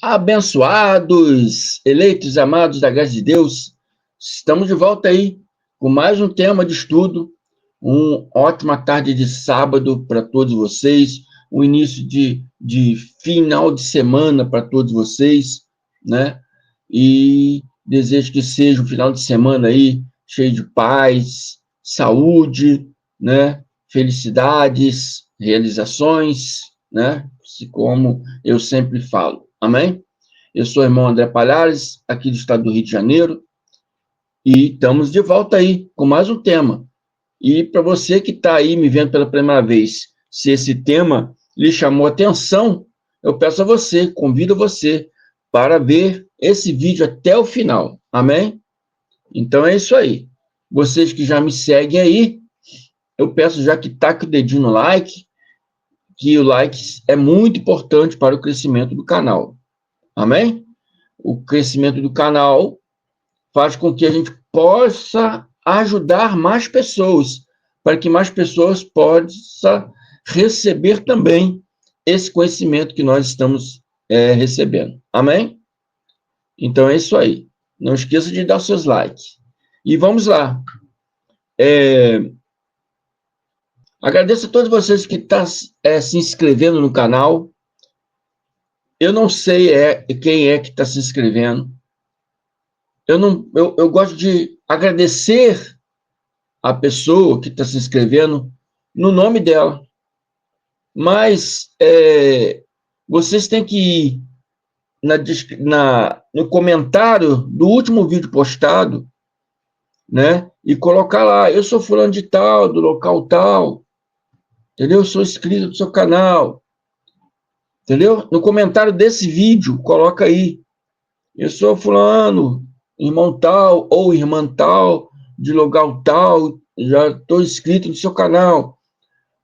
Abençoados, eleitos, amados da graça de Deus, estamos de volta aí com mais um tema de estudo. Uma ótima tarde de sábado para todos vocês, um início de final de semana para todos vocês, né? E desejo que seja um final de semana aí cheio de paz, saúde, né? Felicidades, realizações, né? Como eu sempre falo. Amém? Eu sou o irmão André Palhares, aqui do estado do Rio de Janeiro, e estamos de volta aí com mais um tema. E para você que está aí me vendo pela primeira vez, se esse tema lhe chamou atenção, eu peço a você, convido você para ver esse vídeo até o final. Amém? Então é isso aí. Vocês que já me seguem aí, eu peço já que taque o dedinho no like, que o like é muito importante para o crescimento do canal. Amém? O crescimento do canal faz com que a gente possa ajudar mais pessoas, para que mais pessoas possam receber também esse conhecimento que nós estamos recebendo. Amém? Então é isso aí. Não esqueça de dar seus likes. E vamos lá. Agradeço a todos vocês que estão se inscrevendo no canal. Eu não sei quem é que está se inscrevendo. Eu gosto de agradecer a pessoa que está se inscrevendo no nome dela. Mas vocês têm que ir no comentário do último vídeo postado, né? E colocar lá, eu sou fulano de tal, do local tal, entendeu? Eu sou inscrito do seu canal, entendeu? No comentário desse vídeo, coloca aí, eu sou fulano, irmão tal, ou irmã tal, de local tal, já estou inscrito no seu canal.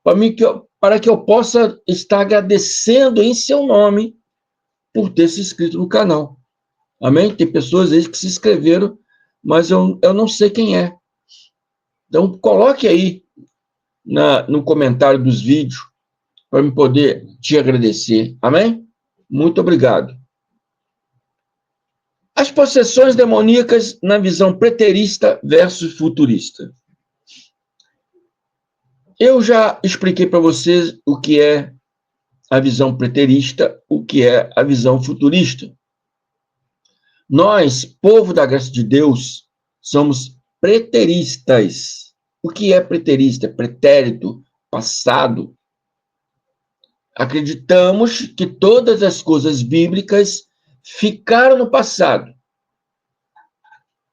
Para que eu possa estar agradecendo em seu nome por ter se inscrito no canal. Amém? Tem pessoas aí que se inscreveram, mas eu não sei quem é. Então, coloque aí no comentário dos vídeos para eu poder te agradecer. Amém? Muito obrigado. As possessões demoníacas na visão preterista versus futurista. Eu já expliquei para vocês o que é a visão preterista, o que é a visão futurista. Nós, povo da graça de Deus, somos preteristas. O que é preterista? Pretérito, passado. Acreditamos que todas as coisas bíblicas ficaram no passado.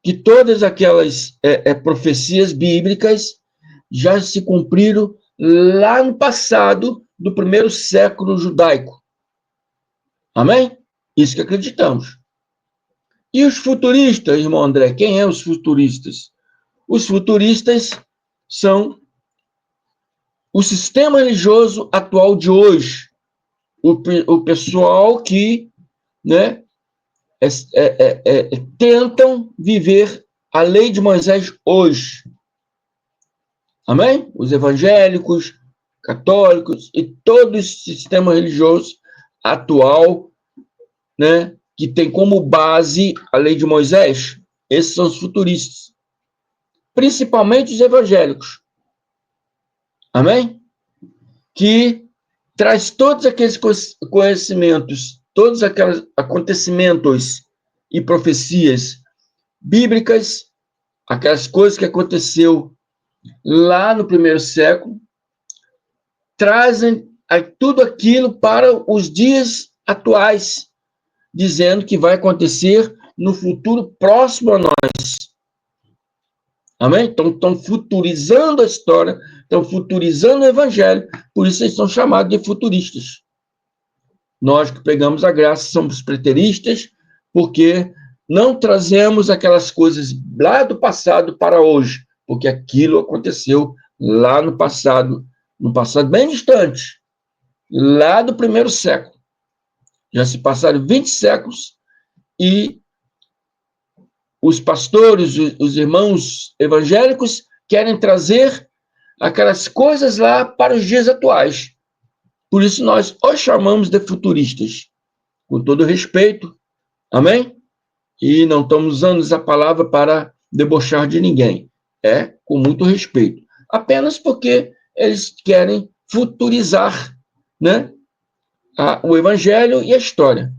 Que todas aquelas profecias bíblicas já se cumpriram lá no passado do primeiro século judaico. Amém? Isso que acreditamos. E os futuristas, irmão André? Quem é os futuristas? Os futuristas são o sistema religioso atual de hoje. O pessoal que, né, tentam viver a lei de Moisés hoje. Amém? Os evangélicos, católicos e todo esse sistema religioso atual, né, que tem como base a lei de Moisés, esses são os futuristas. Principalmente os evangélicos. Amém? Que traz todos aqueles conhecimentos, todos aqueles acontecimentos e profecias bíblicas, aquelas coisas que aconteceu lá no primeiro século, trazem tudo aquilo para os dias atuais, dizendo que vai acontecer no futuro próximo a nós. Amém? Então, estão futurizando a história, estão futurizando o evangelho, por isso eles são chamados de futuristas. Nós que pregamos a graça somos preteristas, porque não trazemos aquelas coisas lá do passado para hoje, porque aquilo aconteceu lá no passado bem distante, lá do primeiro século. Já se passaram 20 séculos e os pastores, os irmãos evangélicos querem trazer aquelas coisas lá para os dias atuais. Por isso nós os chamamos de futuristas. com todo respeito, amém? E não estamos usando essa palavra para debochar de ninguém, é com muito respeito, apenas porque eles querem futurizar, né, o evangelho e a história.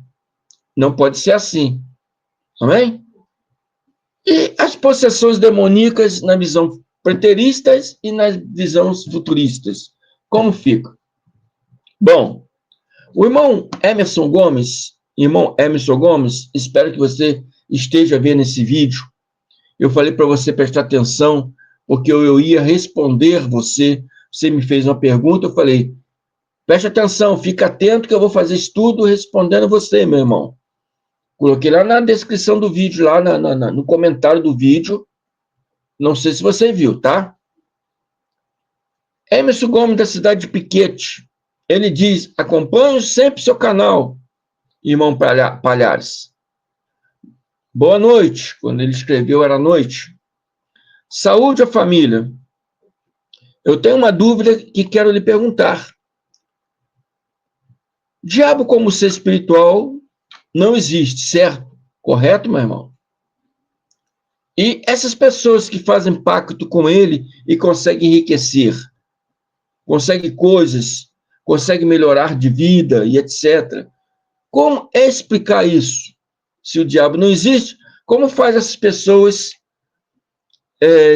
Não pode ser assim, amém? E as possessões demoníacas na visão preteristas e nas visões futuristas, como fica? Bom, o irmão Emerson Gomes, espero que você esteja vendo esse vídeo. Eu falei para você prestar atenção, porque eu ia responder você. Você me fez uma pergunta, eu falei, preste atenção, fica atento que eu vou fazer estudo respondendo você, meu irmão. Coloquei lá na descrição do vídeo, lá no comentário do vídeo. Não sei se você viu, tá? Emerson Gomes, da cidade de Piquete. Ele diz, acompanho sempre seu canal, irmão Palhares. Boa noite. Quando ele escreveu, era noite. Saúde à família. Eu tenho uma dúvida que quero lhe perguntar. Diabo como ser espiritual não existe, certo? Correto, meu irmão? E essas pessoas que fazem pacto com ele e conseguem enriquecer, conseguem coisas, conseguem melhorar de vida e etc. Como explicar isso? Se o diabo não existe, como faz essas pessoas,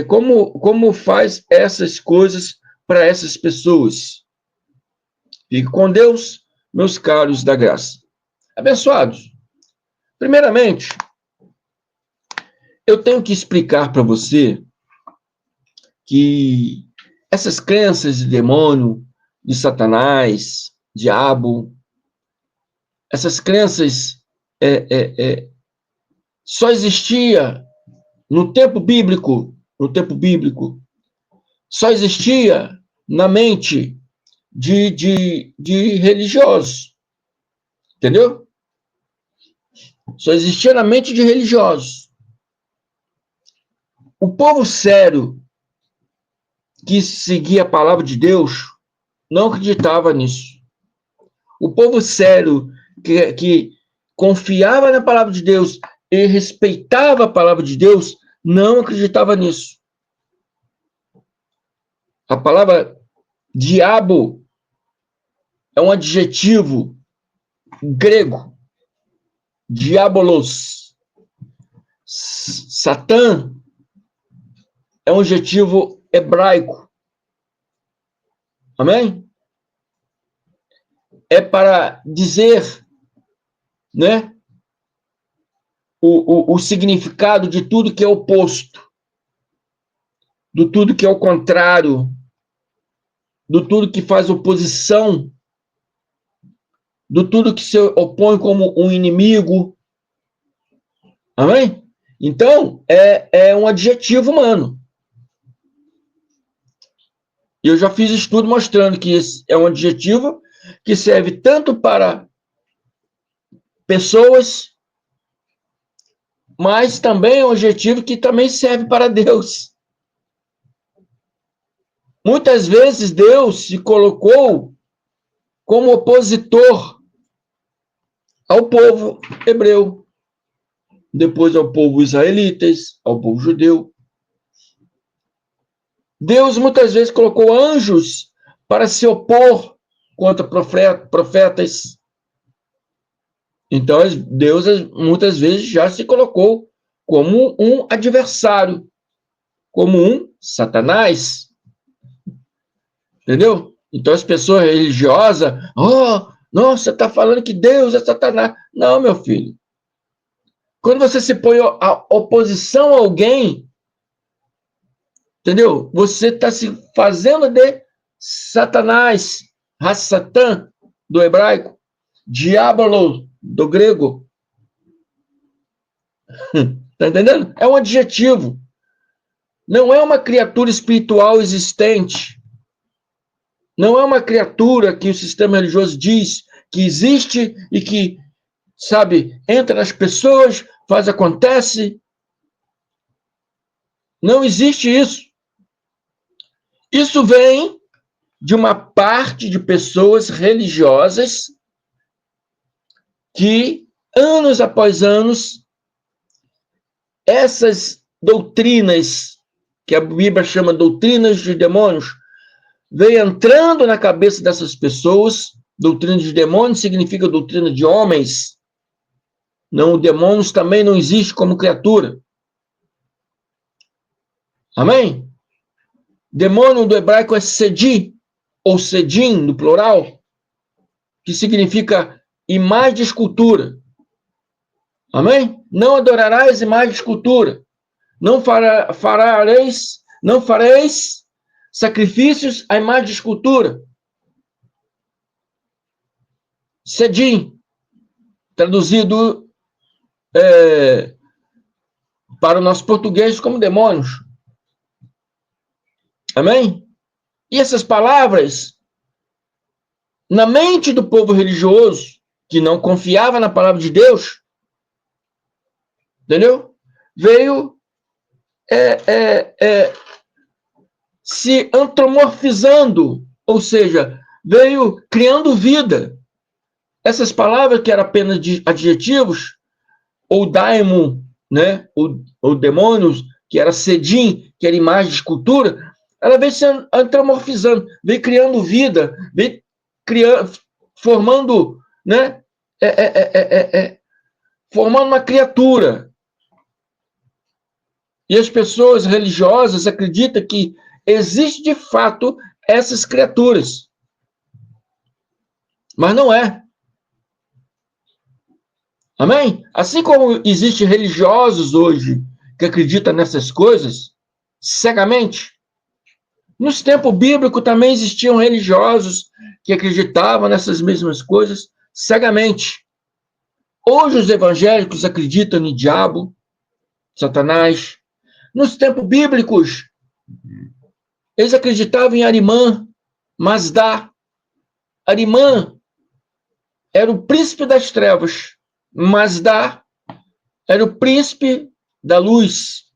como faz essas coisas para essas pessoas? Fique com Deus, meus caros da graça. Abençoados. Primeiramente, eu tenho que explicar para você que essas crenças de demônio, de Satanás, diabo, essas crenças só existia no tempo bíblico, só existia na mente de religiosos, entendeu? Só existia na mente de religiosos. O povo sério que seguia a palavra de Deus não acreditava nisso. O povo sério que confiava na palavra de Deus e respeitava a palavra de Deus não acreditava nisso. A palavra diabo é um adjetivo grego, diabolos. Satã é um adjetivo hebraico. Amém? É para dizer, né, o significado de tudo que é oposto, de tudo que é o contrário, de tudo que faz oposição, de tudo que se opõe como um inimigo. Amém? Então, é um adjetivo humano. E eu já fiz estudo mostrando que esse é um adjetivo que serve tanto para pessoas, mas também é um adjetivo que também serve para Deus. Muitas vezes Deus se colocou como opositor ao povo hebreu, depois ao povo israelitas, ao povo judeu. Deus muitas vezes colocou anjos para se opor contra profetas. Então, Deus muitas vezes já se colocou como um adversário, como um Satanás. Entendeu? Então, as pessoas religiosas, nossa, está falando que Deus é Satanás. Não, meu filho. Quando você se põe a oposição a alguém, entendeu? Você está se fazendo de Satanás, Satã, do hebraico, diabolo, do grego. Está entendendo? É um adjetivo. Não é uma criatura espiritual existente. Não é uma criatura que o sistema religioso diz que existe e que, sabe, entra nas pessoas, acontece. Não existe isso. Isso vem de uma parte de pessoas religiosas que, anos após anos, essas doutrinas, que a Bíblia chama doutrinas de demônios, veio entrando na cabeça dessas pessoas. Doutrina de demônios significa doutrina de homens. Não, demônios também não existe como criatura. Amém? Demônio do hebraico é sedi, ou sedim, no plural, que significa imagem de escultura. Amém? Não adorarás imagem de escultura. Não fareis sacrifícios à imagem de escultura. Sedim, traduzido para o nosso português como demônios. Amém? E essas palavras, na mente do povo religioso, que não confiava na palavra de Deus, entendeu? Veio se antropomorfizando, ou seja, veio criando vida. Essas palavras que eram apenas de adjetivos, ou daimon, né? ou demônios, que era sedim, que era imagem de escultura, ela veio se antropomorfizando, veio criando vida, veio formando, né? Formando uma criatura. E as pessoas religiosas acreditam que existe de fato essas criaturas. Mas não é. Amém? Assim como existem religiosos hoje que acreditam nessas coisas cegamente, nos tempos bíblicos também existiam religiosos que acreditavam nessas mesmas coisas cegamente. Hoje os evangélicos acreditam no diabo, Satanás. Nos tempos bíblicos, eles acreditavam em Arimã, Mazda. Arimã era o príncipe das trevas. Mazda era o príncipe da luz.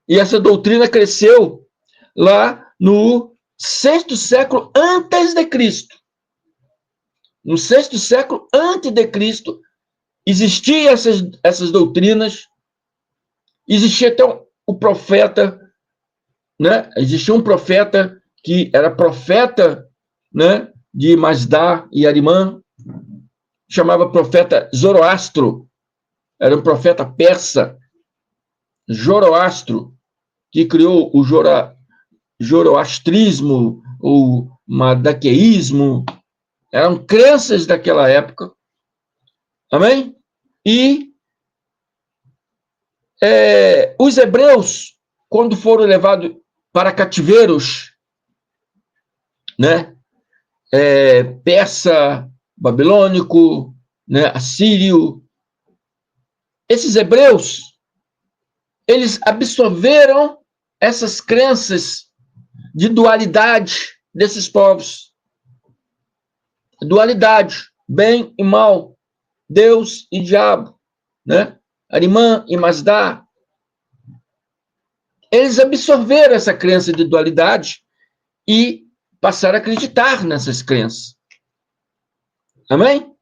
E essa doutrina cresceu lá no 6º século antes de Cristo. No 6º século antes de Cristo, existiam essas doutrinas. Existia até o profeta, né? Existia um profeta que era profeta, né? De Mazda e Arimã, chamava profeta Zoroastro. Era um profeta persa, Zoroastro, que criou o zoroastrismo, o madaqueísmo. Eram crenças daquela época. Amém? E os hebreus, quando foram levados para cativeiros, né? Persa, babilônico, né? Assírio, esses hebreus, eles absorveram essas crenças de dualidade desses povos. Dualidade, bem e mal, Deus e diabo, né? Arimã e Mazda. Eles absorveram essa crença de dualidade e passaram a acreditar nessas crenças. Amém?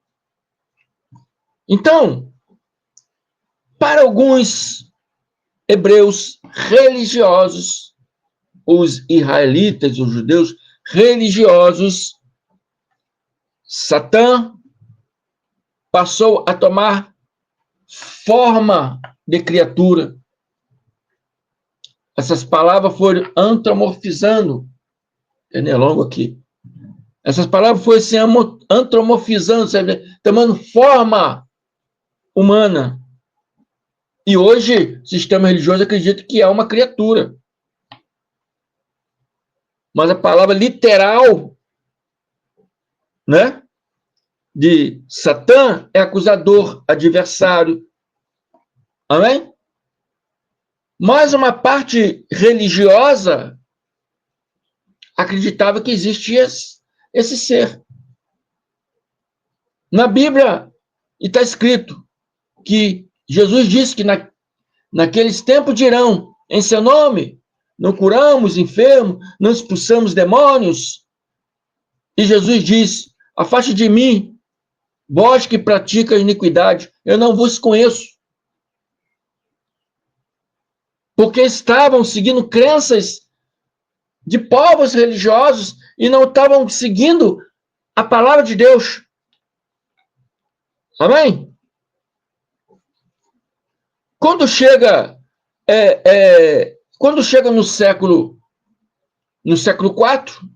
Então, para alguns hebreus religiosos, os israelitas, os judeus religiosos, Satã passou a tomar forma de criatura. Essas palavras foram antropomorfizando. É longo aqui. Essas palavras foram se antropomorfizando, tomando forma humana. E hoje, o sistema religioso acredita que é uma criatura. Mas a palavra literal, né, de Satã é acusador, adversário. Amém? Mas uma parte religiosa acreditava que existia esse ser. Na Bíblia está escrito que Jesus disse que naqueles tempos dirão, em seu nome, não curamos enfermos, não expulsamos demônios. E Jesus disse, afaste de mim, Vós que praticas iniquidade, eu não vos conheço. Porque estavam seguindo crenças de povos religiosos e não estavam seguindo a palavra de Deus. Amém? Quando chega no século IV,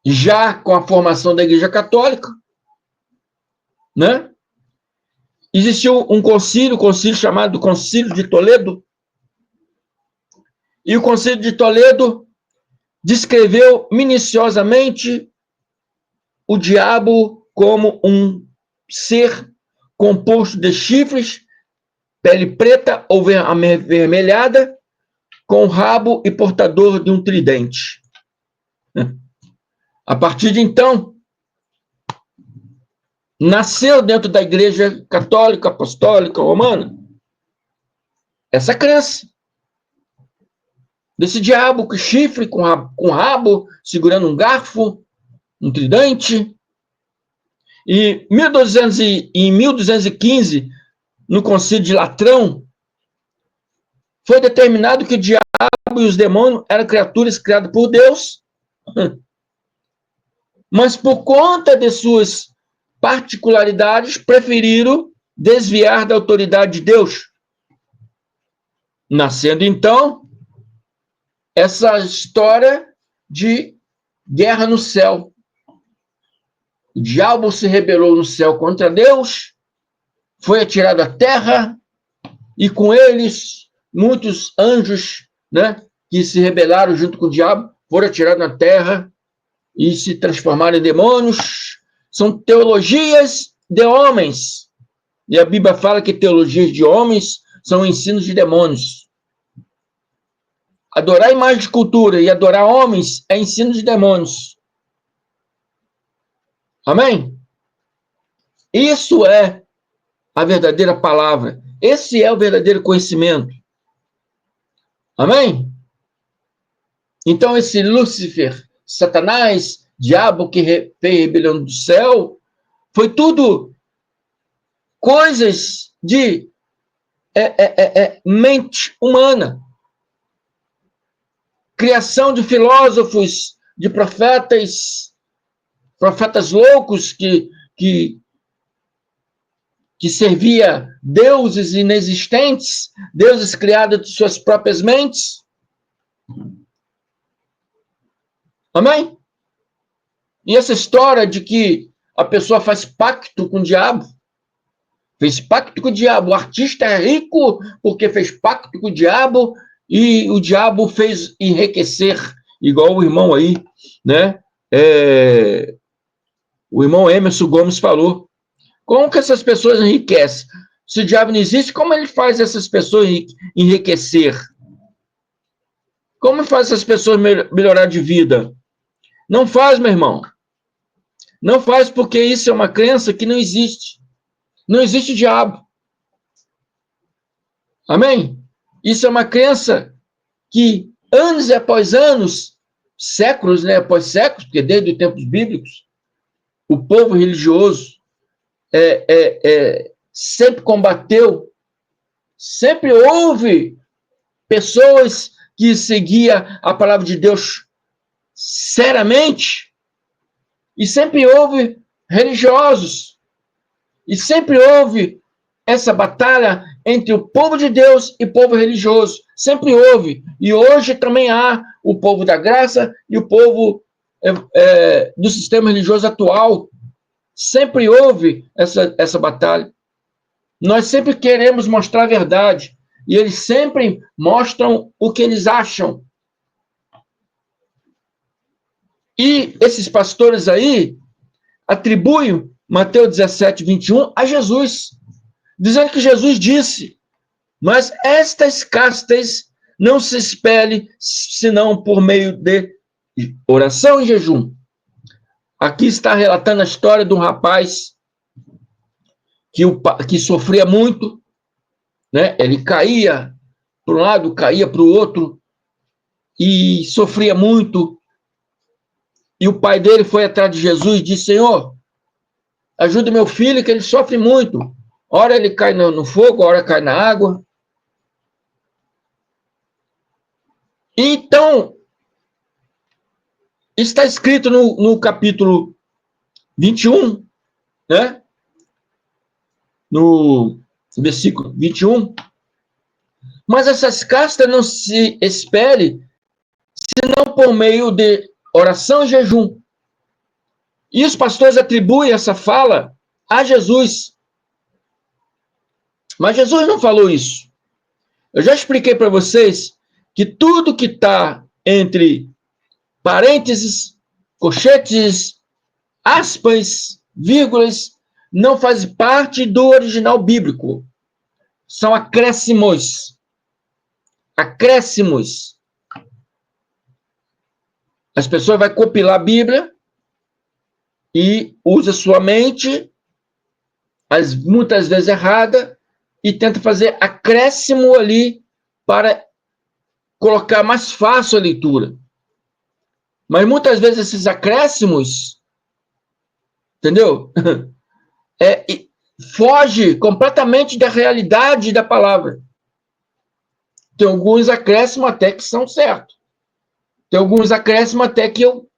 já com a formação da Igreja Católica, né? Existiu um concílio chamado Concílio de Toledo, e o Concílio de Toledo descreveu minuciosamente o diabo como um ser composto de chifres, pele preta ou avermelhada, com rabo e portador de um tridente. A partir de então, nasceu dentro da Igreja Católica, Apostólica, Romana, essa crença desse diabo com chifre, com rabo, segurando um garfo, um tridente. E em 1215, no Concílio de Latrão, foi determinado que o diabo e os demônios eram criaturas criadas por Deus, mas por conta de suas particularidades, preferiram desviar da autoridade de Deus. Nascendo, então, essa história de guerra no céu. O diabo se rebelou no céu contra Deus, foi atirado à terra, e com eles, muitos anjos, né, que se rebelaram junto com o diabo, foram atirados na terra e se transformaram em demônios. São teologias de homens. E a Bíblia fala que teologias de homens são ensinos de demônios. Adorar a imagem de cultura e adorar homens é ensino de demônios. Amém? Isso é a verdadeira palavra. Esse é o verdadeiro conhecimento. Amém? Então, esse Lúcifer, Satanás, diabo que fez rebelião do céu, foi tudo coisas de mente humana. Criação de filósofos, de profetas loucos que servia deuses inexistentes, deuses criados de suas próprias mentes. Amém? E essa história de que a pessoa faz pacto com o diabo, fez pacto com o diabo, o artista é rico porque fez pacto com o diabo e o diabo fez enriquecer, igual o irmão aí, né? O irmão Emerson Gomes falou. Como que essas pessoas enriquecem? Se o diabo não existe, como ele faz essas pessoas enriquecer? Como faz essas pessoas melhorar de vida? Não faz, meu irmão. Não faz porque isso é uma crença que não existe. Não existe diabo. Amém? Isso é uma crença que, anos após anos, séculos, né, após séculos, porque desde os tempos bíblicos, o povo religioso sempre combateu, sempre houve pessoas que seguiam a palavra de Deus seriamente, e sempre houve religiosos, e sempre houve essa batalha entre o povo de Deus e o povo religioso, sempre houve, e hoje também há o povo da graça e o povo do sistema religioso atual. Sempre houve essa batalha. Nós sempre queremos mostrar a verdade. E eles sempre mostram o que eles acham. E esses pastores aí atribuem Mateus 17, 21 a Jesus. Dizendo que Jesus disse: mas estas castas não se espelhem senão por meio de oração e jejum. Aqui está relatando a história de um rapaz que sofria muito, né? Ele caía para um lado, caía para o outro, e sofria muito. E o pai dele foi atrás de Jesus e disse: Senhor, Ajuda meu filho, que ele sofre muito. Ora ele cai no fogo, ora cai na água. Então, está escrito no capítulo 21, né? No versículo 21. Mas essas castas não se espere, senão por meio de oração e jejum. E os pastores atribuem essa fala a Jesus. Mas Jesus não falou isso. Eu já expliquei para vocês que tudo que está entre parênteses, colchetes, aspas, vírgulas, não faz parte do original bíblico. São acréscimos. Acréscimos. As pessoas vão compilar a Bíblia e usa sua mente, muitas vezes errada, e tenta fazer acréscimo ali para colocar mais fácil a leitura. Mas muitas vezes esses acréscimos, entendeu? Foge completamente da realidade da palavra. Tem alguns acréscimos até que são certos. Tem alguns acréscimos até que eu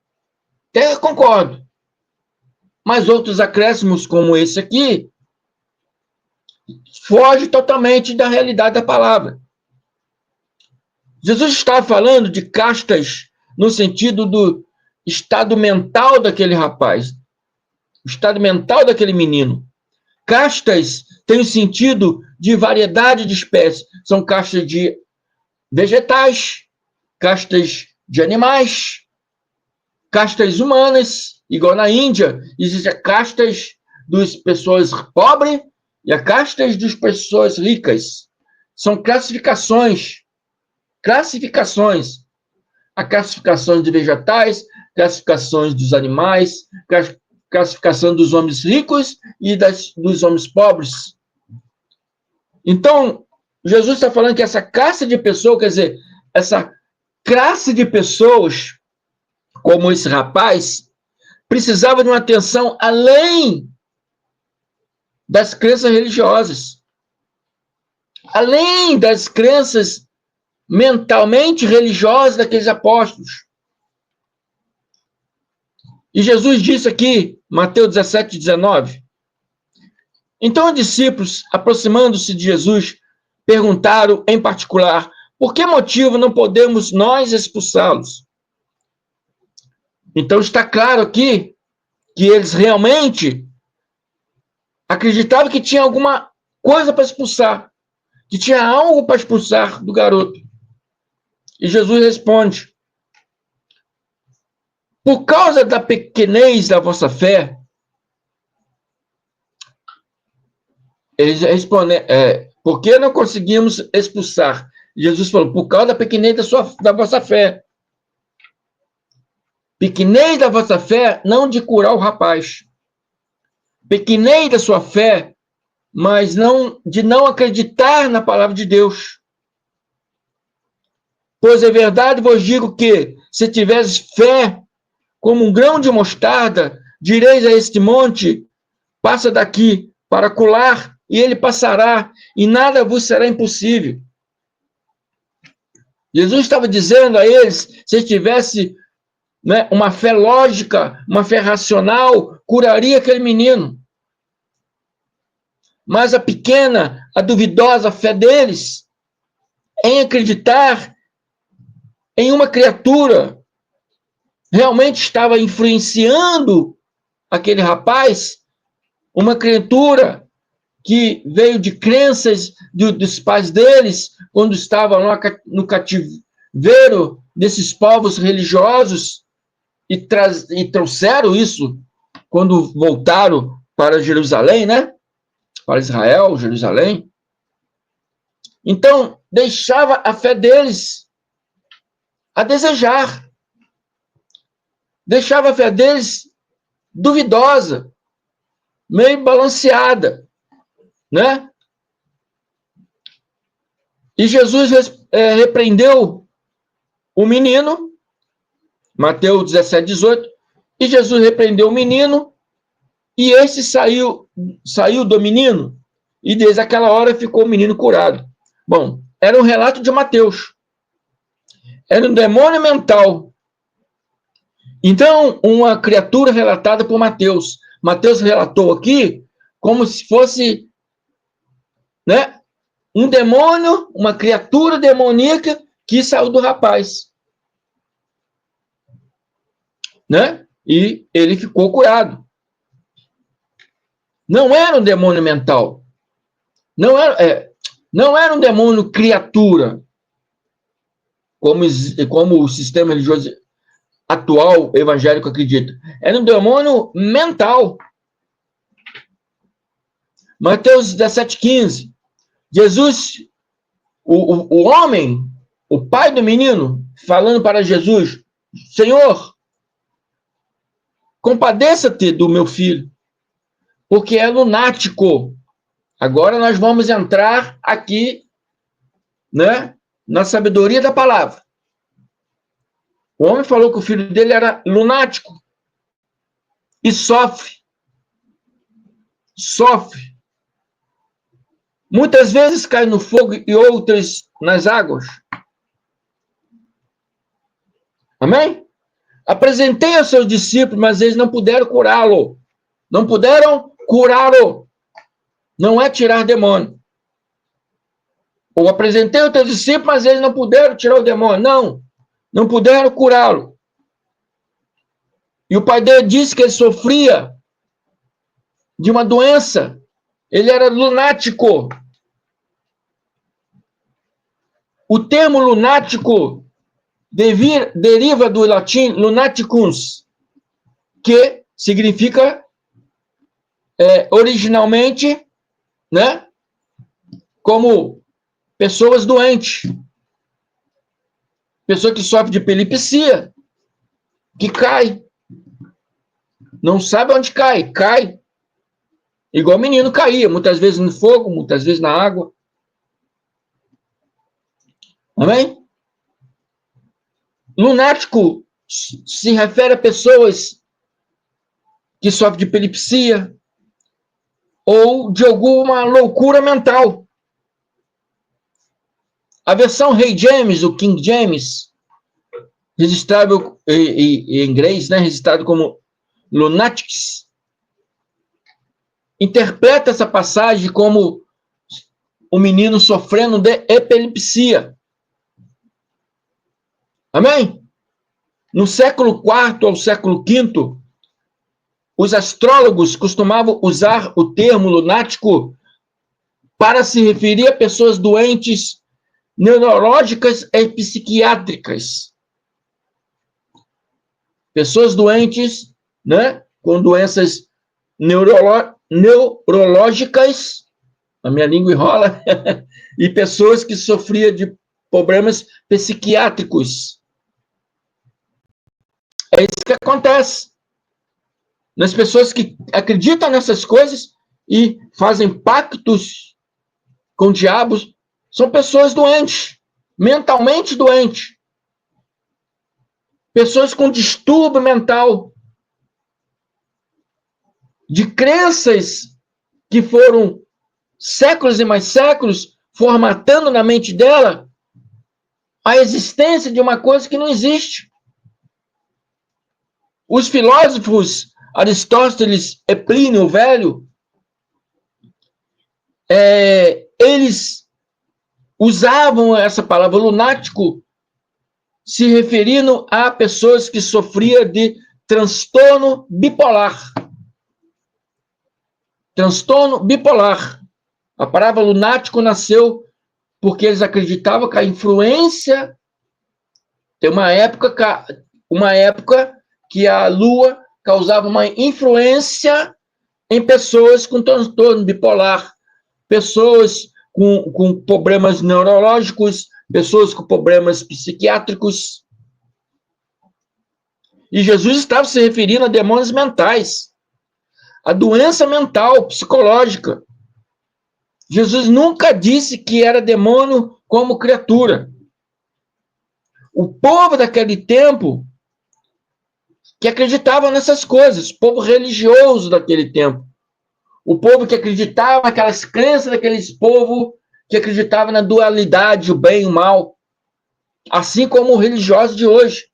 até concordo. Mas outros acréscimos, como esse aqui, foge totalmente da realidade da palavra. Jesus estava falando de castas no sentido do estado mental daquele rapaz, o estado mental daquele menino. Castas tem o sentido de variedade de espécies. São castas de vegetais, castas de animais, castas humanas, igual na Índia, existem castas das pessoas pobres e as castas das pessoas ricas. São classificações. Classificações. A classificação de vegetais, classificações dos animais, classificação dos homens ricos e dos homens pobres. Então, Jesus está falando que essa classe de pessoas, quer dizer, essa classe de pessoas, como esse rapaz, precisava de uma atenção além das crenças religiosas, além das crenças mentalmente religiosas daqueles apóstolos. E Jesus disse aqui, Mateus 17, 19, então os discípulos, aproximando-se de Jesus, perguntaram em particular, por que motivo não podemos nós expulsá-los? Então está claro aqui que eles realmente acreditavam que tinha alguma coisa para expulsar, que tinha algo para expulsar do garoto. E Jesus responde, por causa da pequenez da vossa fé, eles respondem, por que não conseguimos expulsar? Jesus falou, por causa da pequenez da vossa fé. Pequenez da vossa fé, não de curar o rapaz. Pequenez da sua fé, mas não de não acreditar na palavra de Deus. Pois é verdade, vos digo que, se tiveres fé como um grão de mostarda, direis a este monte, passa daqui para acolá, e ele passará, e nada vos será impossível. Jesus estava dizendo a eles, se tivesse uma fé lógica, uma fé racional, curaria aquele menino. Mas a pequena, a duvidosa fé deles, em acreditar em uma criatura, realmente estava influenciando aquele rapaz, uma criatura que veio de crenças dos pais deles, quando estavam lá no cativeiro desses povos religiosos, e trouxeram isso quando voltaram para Jerusalém, né? Para Israel, Jerusalém. Então, deixava a fé deles a desejar. Deixava a fé deles duvidosa, meio balanceada, né? E Jesus repreendeu o menino, Mateus 17, 18, e Jesus repreendeu o menino E esse saiu do menino, e desde aquela hora ficou o menino curado. Bom, era um relato de Mateus. Era um demônio mental. Então, uma criatura relatada por Mateus. Mateus relatou aqui como se fosse, né, um demônio, uma criatura demoníaca que saiu do rapaz, né? E ele ficou curado. Não era um demônio mental. Não era um demônio criatura, como o sistema religioso atual evangélico acredita. Era um demônio mental. Mateus 17,15. Jesus, o homem, o pai do menino, falando para Jesus: Senhor, compadeça-te do meu filho, porque é lunático. Agora nós vamos entrar aqui, né, na sabedoria da palavra. O homem falou que o filho dele era lunático e sofre. Sofre. Muitas vezes cai no fogo e outras nas águas. Amém? Apresentei aos seus discípulos, mas eles não puderam curá-lo. Não puderam curá-lo. Não é tirar demônio. Ou apresentei aos teus discípulos, mas eles não puderam tirar o demônio. Não puderam curá-lo. E o pai dele disse que ele sofria de uma doença. Ele era lunático. O termo lunático deriva do latim lunaticus, que significa originalmente, né, como pessoas doentes. Pessoa que sofre de epilepsia, que cai. Não sabe onde cai. Cai. Igual o menino caía, muitas vezes no fogo, muitas vezes na água. Amém? Lunático se refere a pessoas que sofrem de epilepsia ou de alguma loucura mental. A versão Rei James, o King James, registrado em inglês, né, registrado como lunatics, interpreta essa passagem como o menino sofrendo de epilepsia. Amém? No século IV ao século V, os astrólogos costumavam usar o termo lunático para se referir a pessoas doentes neurológicas e psiquiátricas. Pessoas doentes, né, com doenças neurológicas, a minha língua enrola, e pessoas que sofriam de problemas psiquiátricos. É isso que acontece. Nas pessoas que acreditam nessas coisas e fazem pactos com diabos, são pessoas doentes, mentalmente doentes. Pessoas com distúrbio mental, de crenças que foram séculos e mais séculos formatando na mente dela a existência de uma coisa que não existe. Os filósofos Aristóteles e Plínio o Velho, eles usavam essa palavra lunático se referindo a pessoas que sofriam de transtorno bipolar. Transtorno bipolar. A palavra lunático nasceu porque eles acreditavam que a influência... Tem uma época que a Lua causava uma influência em pessoas com transtorno bipolar, pessoas com problemas neurológicos, pessoas com problemas psiquiátricos. E Jesus estava se referindo a demônios mentais, a doença mental, psicológica. Jesus nunca disse que era demônio como criatura. O povo daquele tempo que acreditavam nessas coisas, o povo religioso daquele tempo. O povo que acreditava naquelas crenças daqueles povo que acreditava na dualidade, o bem e o mal. Assim como o religioso de hoje,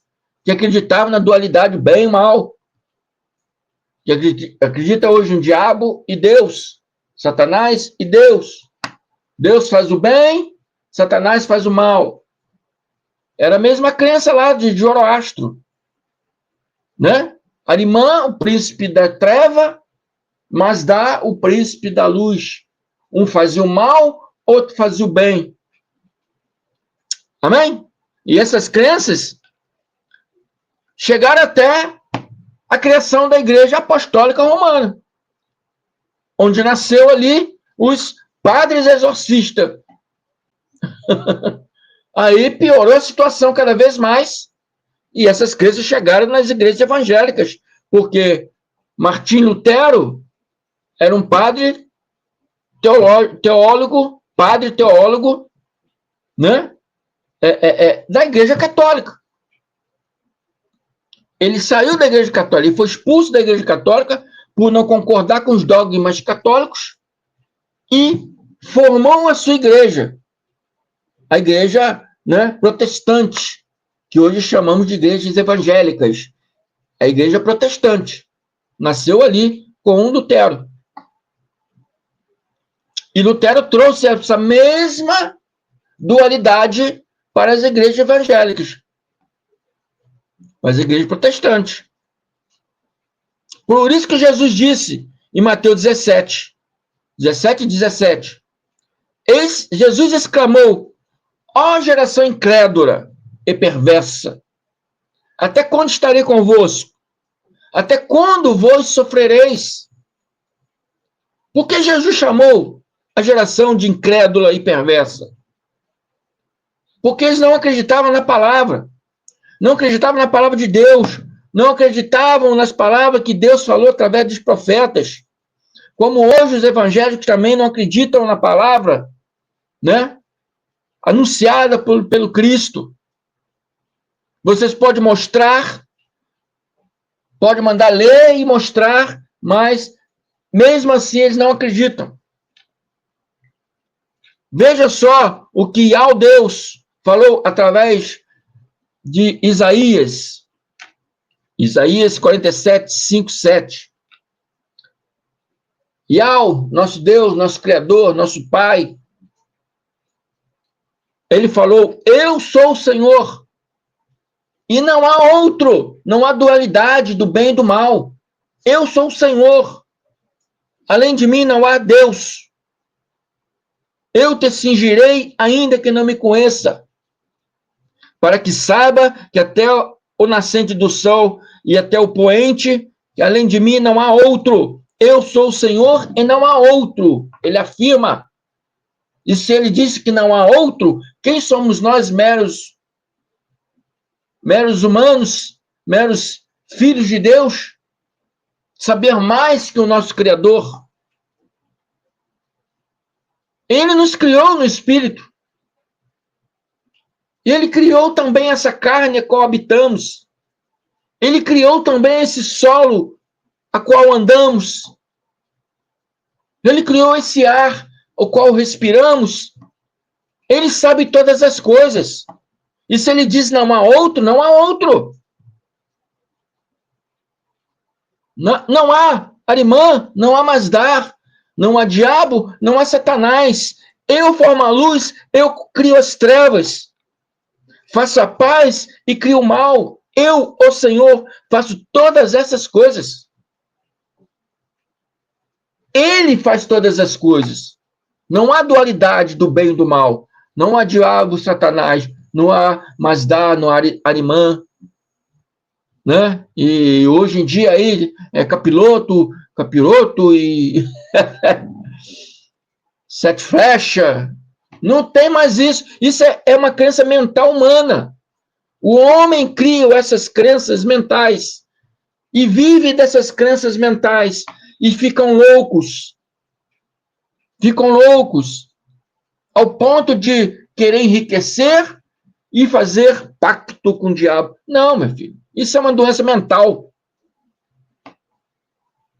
que acreditava na dualidade, o bem e o mal. Que acredita hoje no diabo e Deus, Satanás e Deus. Deus faz o bem, Satanás faz o mal. Era a mesma crença lá de Zoroastro, né? Arimã, o príncipe da treva, Mazdá, o príncipe da luz. Um fazia o mal, outro fazia o bem. Amém? E essas crenças chegaram até a criação da Igreja Apostólica Romana, onde nasceu ali os padres exorcistas. Aí piorou a situação cada vez mais, e essas crenças chegaram nas igrejas evangélicas, porque Martim Lutero era um padre teólogo, padre teólogo, né? Da Igreja Católica. Ele saiu da Igreja Católica, ele foi expulso da Igreja Católica por não concordar com os dogmas católicos e formou a sua igreja, a igreja, né, protestante, que hoje chamamos de igrejas evangélicas. A igreja protestante nasceu ali com Lutero. E Lutero trouxe essa mesma dualidade para as igrejas evangélicas, para as igrejas protestantes. Por isso que Jesus disse em Mateus 17 e 17, Jesus exclamou: ó geração incrédula e perversa, até quando estarei convosco? Até quando vos sofrereis? Por que Jesus chamou a geração de incrédula e perversa? Porque eles não acreditavam na palavra, não acreditavam na palavra de Deus, não acreditavam nas palavras que Deus falou através dos profetas. Como hoje os evangélicos também não acreditam na palavra, né, anunciada pelo Cristo. Vocês podem mostrar, podem mandar ler e mostrar, mas mesmo assim eles não acreditam. Veja só o que ao Deus falou através de Isaías 47, 5, 7. Yau, nosso Deus, nosso Criador, nosso Pai, ele falou: eu sou o Senhor, e não há outro, não há dualidade do bem e do mal. Eu sou o Senhor, além de mim não há Deus. Eu te cingirei, ainda que não me conheça, para que saiba que até o nascente do sol e até o poente, que além de mim não há outro. Eu sou o Senhor e não há outro. Ele afirma. E se ele disse que não há outro, quem somos nós, meros humanos, meros filhos de Deus, saber mais que o nosso Criador? Ele nos criou no Espírito. Ele criou também essa carne a qual habitamos. Ele criou também esse solo a qual andamos. Ele criou esse ar o qual respiramos. Ele sabe todas as coisas. E se ele diz não há outro, não há outro. Não há Arimã, não há Mazdá, não há diabo, não há Satanás. Eu formo a luz, eu crio as trevas. Faço a paz e crio o mal. Eu, o Senhor, faço todas essas coisas. Ele faz todas as coisas. Não há dualidade do bem e do mal. Não há diabo, Satanás. Não há Mazdá, não há Arimã. Né? E hoje em dia aí é capiroto e sete flecha. Não tem mais isso. Isso é uma crença mental humana. O homem cria essas crenças mentais e vive dessas crenças mentais e ficam loucos. Ficam loucos ao ponto de querer enriquecer e fazer pacto com o diabo. Não, meu filho. Isso é uma doença mental.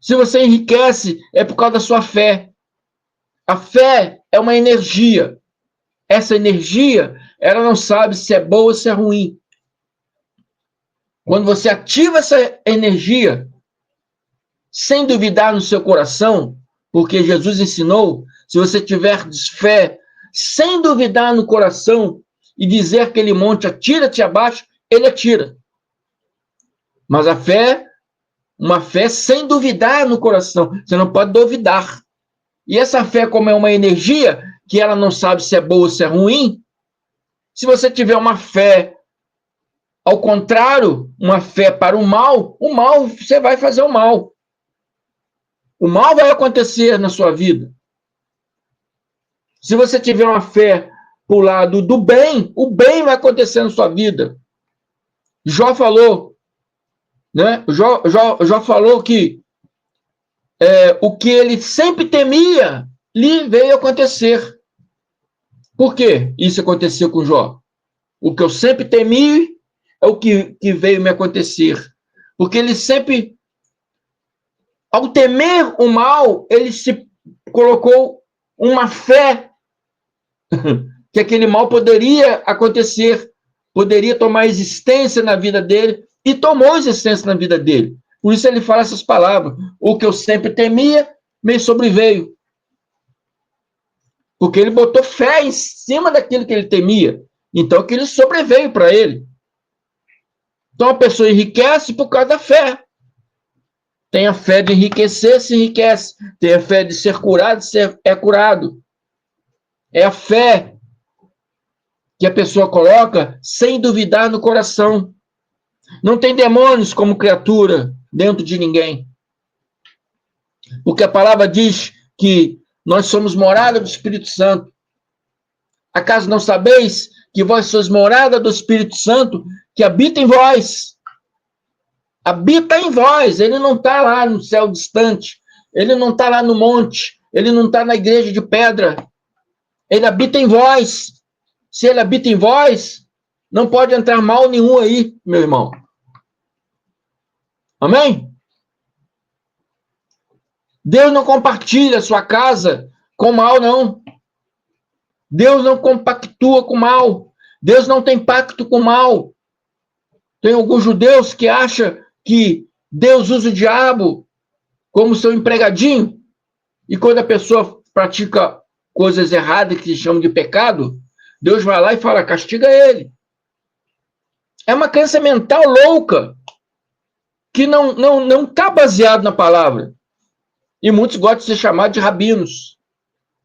Se você enriquece, é por causa da sua fé. A fé é uma energia. Essa energia, ela não sabe se é boa ou se é ruim. Quando você ativa essa energia, sem duvidar no seu coração, porque Jesus ensinou, se você tiver fé, sem duvidar no coração, e dizer aquele monte, atira-te abaixo, ele atira. Mas a fé, uma fé sem duvidar no coração, você não pode duvidar. E essa fé, como é uma energia, que ela não sabe se é boa ou se é ruim, se você tiver uma fé ao contrário, uma fé para o mal, você vai fazer o mal. O mal vai acontecer na sua vida. Se você tiver uma fé para o lado do bem, o bem vai acontecer na sua vida. Jó falou, né? Jó falou que o que ele sempre temia lhe veio acontecer. Por que isso aconteceu com Jó? O que eu sempre temi é o que veio me acontecer. Porque ele sempre, ao temer o mal, ele se colocou uma fé que aquele mal poderia acontecer, poderia tomar existência na vida dele, e tomou existência na vida dele. Por isso ele fala essas palavras: o que eu sempre temia, me sobreveio. Porque ele botou fé em cima daquilo que ele temia. Então, aquilo sobreveio para ele. Então, a pessoa enriquece por causa da fé. Tem a fé de enriquecer, se enriquece. Tem a fé de ser curado, é curado. É a fé que a pessoa coloca sem duvidar no coração. Não tem demônios como criatura dentro de ninguém. Porque a palavra diz que nós somos morada do Espírito Santo. Acaso não sabeis que vós sois morada do Espírito Santo que habita em vós? Habita em vós. Ele não está lá no céu distante. Ele não está lá no monte. Ele não está na igreja de pedra. Ele habita em vós. Se ele habita em vós, não pode entrar mal nenhum aí, meu irmão. Amém? Deus não compartilha a sua casa com mal, não. Deus não compactua com mal. Deus não tem pacto com mal. Tem alguns judeus que acham que Deus usa o diabo como seu empregadinho. E quando a pessoa pratica coisas erradas que se chamam de pecado, Deus vai lá e fala, castiga ele. É uma crença mental louca que não está baseado na palavra. E muitos gostam de ser chamados de rabinos,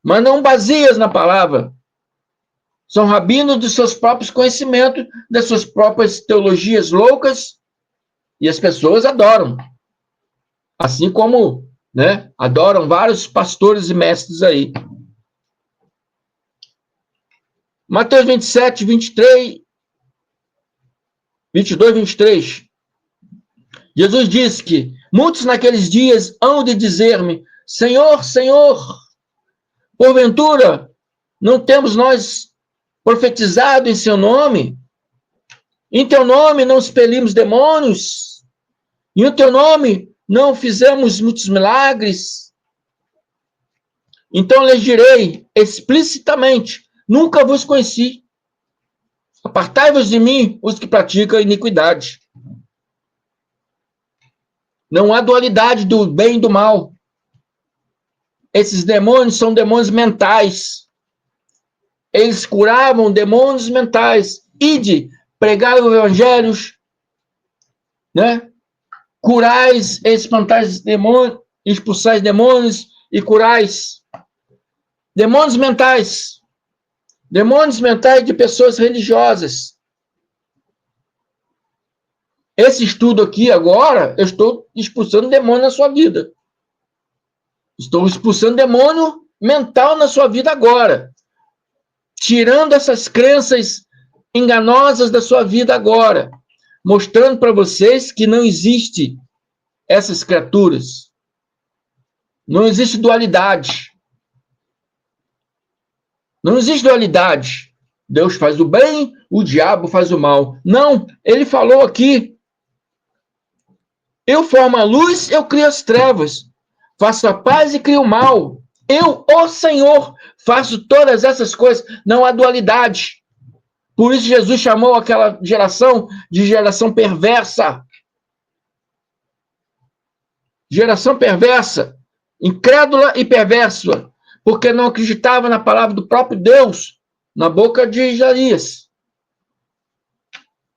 mas não baseiam na palavra. São rabinos dos seus próprios conhecimentos, das suas próprias teologias loucas, e as pessoas adoram. Assim como, né, adoram vários pastores e mestres aí. Mateus 27, 23, 22, 23. Jesus disse que muitos naqueles dias hão de dizer-me, Senhor, Senhor, porventura, não temos nós profetizado em seu nome? Em teu nome não expelimos demônios? Em teu nome não fizemos muitos milagres? Então lhes direi explicitamente, nunca vos conheci. Apartai-vos de mim, os que praticam iniquidade. Não há dualidade do bem e do mal. Esses demônios são demônios mentais. Eles curavam demônios mentais. Ide, pregai o evangelho, né? Curais, espantais demônios, expulsais demônios e curais. Demônios mentais. Demônios mentais de pessoas religiosas. Esse estudo aqui agora, eu estou expulsando demônio na sua vida. Estou expulsando demônio mental na sua vida agora. Tirando essas crenças enganosas da sua vida agora. Mostrando para vocês que não existe essas criaturas. Não existe dualidade. Não existe dualidade. Deus faz o bem, o diabo faz o mal. Não, ele falou aqui Eu formo a luz, eu crio as trevas. Faço a paz e crio o mal. Eu, ó Senhor, faço todas essas coisas. Não há dualidade. Por isso Jesus chamou aquela geração de geração perversa. Geração perversa, incrédula e perversa, porque não acreditava na palavra do próprio Deus, na boca de Isaías.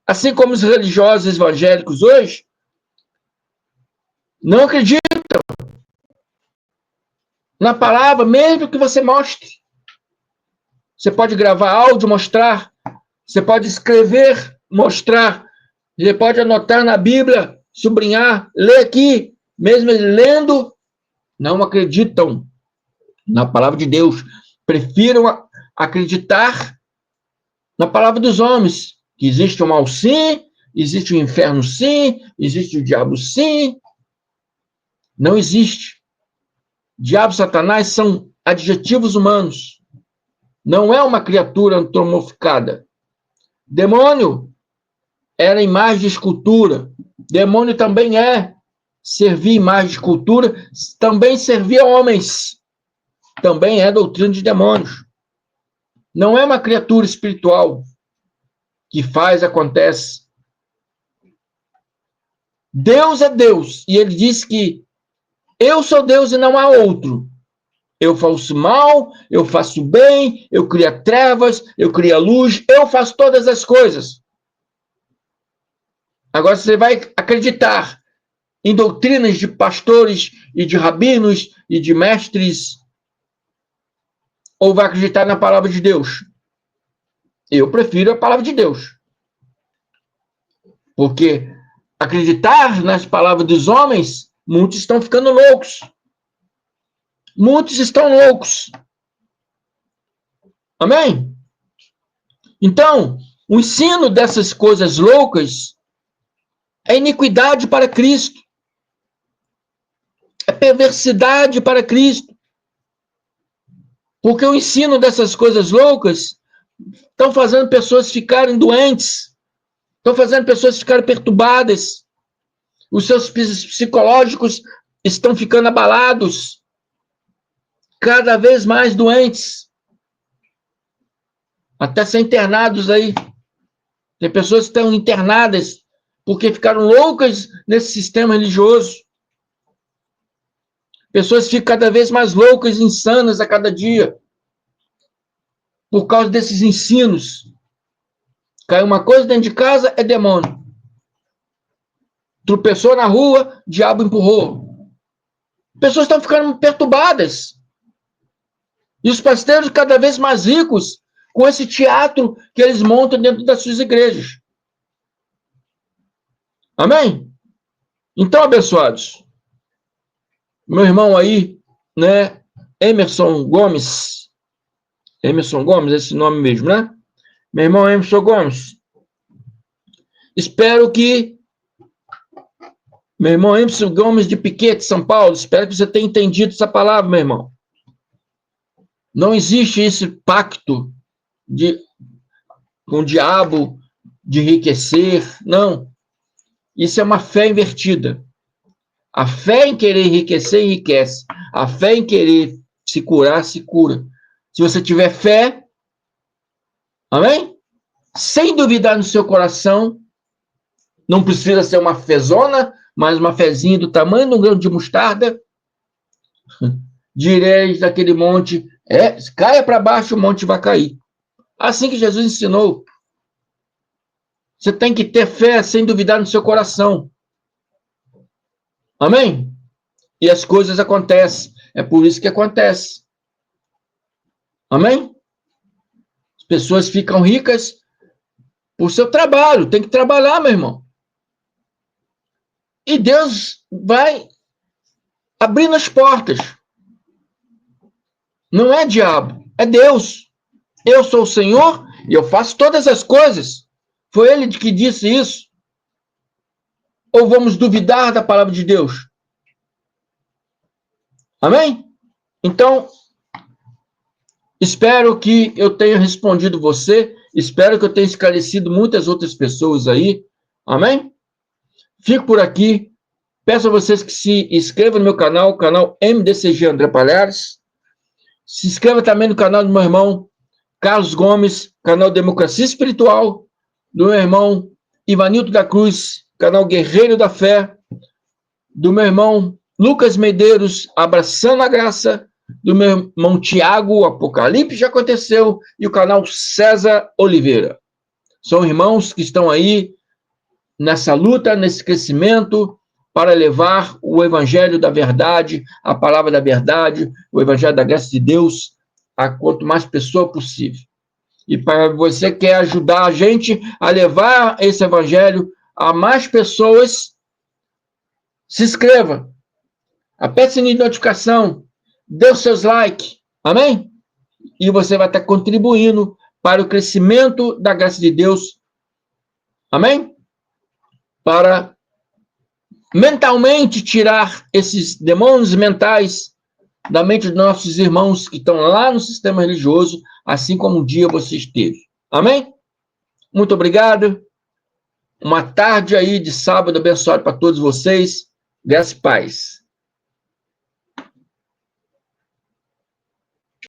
Assim como os religiosos evangélicos hoje, não acreditam na palavra, mesmo que você mostre. Você pode gravar áudio, mostrar. Você pode escrever, mostrar. Você pode anotar na Bíblia, sublinhar, ler aqui. Mesmo lendo, não acreditam na palavra de Deus. Prefiram acreditar na palavra dos homens. Que existe o mal sim, existe o inferno sim, existe o diabo sim. Não existe. Diabo e Satanás são adjetivos humanos. Não é uma criatura antropomorficada. Demônio era imagem de escultura. Demônio também é servir imagem de escultura, também servir a homens. Também é doutrina de demônios. Não é uma criatura espiritual que faz, acontece. Deus é Deus. E ele diz que eu sou Deus e não há outro. Eu faço mal, eu faço bem, eu crio trevas, eu crio luz, eu faço todas as coisas. Agora você vai acreditar em doutrinas de pastores e de rabinos e de mestres, ou vai acreditar na palavra de Deus? Eu prefiro a palavra de Deus. Porque acreditar nas palavras dos homens, muitos estão ficando loucos. Muitos estão loucos. Amém? Então, o ensino dessas coisas loucas é iniquidade para Cristo. É perversidade para Cristo. Porque o ensino dessas coisas loucas estão fazendo pessoas ficarem doentes. Estão fazendo pessoas ficarem perturbadas. Os seus psicológicos estão ficando abalados. Cada vez mais doentes. Até ser internados aí. Tem pessoas que estão internadas porque ficaram loucas nesse sistema religioso. Pessoas ficam cada vez mais loucas, insanas a cada dia. Por causa desses ensinos. Caiu uma coisa dentro de casa, é demônio. Tropeçou na rua, diabo empurrou. Pessoas estão ficando perturbadas. E os pastores cada vez mais ricos com esse teatro que eles montam dentro das suas igrejas. Amém? Então, abençoados, meu irmão aí, né, Emerson Gomes, esse nome mesmo, né? Meu irmão Emerson Gomes, espero que, meu irmão Emerson Gomes de Piquete, São Paulo, espero que você tenha entendido essa palavra, meu irmão. Não existe esse pacto com o diabo de enriquecer, não. Isso é uma fé invertida. A fé em querer enriquecer, enriquece. A fé em querer se curar, se cura. Se você tiver fé, amém? Sem duvidar no seu coração, não precisa ser uma fezona, mas uma fezinha do tamanho de um grão de mostarda, direis daquele monte, caia para baixo, o monte vai cair. Assim que Jesus ensinou. Você tem que ter fé sem duvidar no seu coração. Amém? E as coisas acontecem. É por isso que acontece. Amém? As pessoas ficam ricas por seu trabalho. Tem que trabalhar, meu irmão. E Deus vai abrindo as portas. Não é diabo, é Deus. Eu sou o Senhor e eu faço todas as coisas. Foi Ele que disse isso. Ou vamos duvidar da palavra de Deus? Amém? Então, espero que eu tenha respondido você. Espero que eu tenha esclarecido muitas outras pessoas aí. Amém? Fico por aqui. Peço a vocês que se inscrevam no meu canal, o canal MDCG André Palhares. Se inscreva também no canal do meu irmão Carlos Gomes, canal Democracia Espiritual, do meu irmão Ivanildo da Cruz, canal Guerreiro da Fé, do meu irmão Lucas Medeiros, Abraçando a Graça, do meu irmão Tiago, Apocalipse já aconteceu, e o canal César Oliveira. São irmãos que estão aí nessa luta, nesse crescimento, para levar o evangelho da verdade, a palavra da verdade, o evangelho da graça de Deus a quanto mais pessoa possível. E para você que quer ajudar a gente a levar esse evangelho a mais pessoas, se inscreva, aperte o sininho de notificação, dê os seus likes, amém? E você vai estar contribuindo para o crescimento da graça de Deus, amém? Para mentalmente tirar esses demônios mentais da mente dos nossos irmãos que estão lá no sistema religioso, assim como um dia você esteve. Amém? Muito obrigado. Uma tarde aí de sábado abençoado para todos vocês. Graça e paz.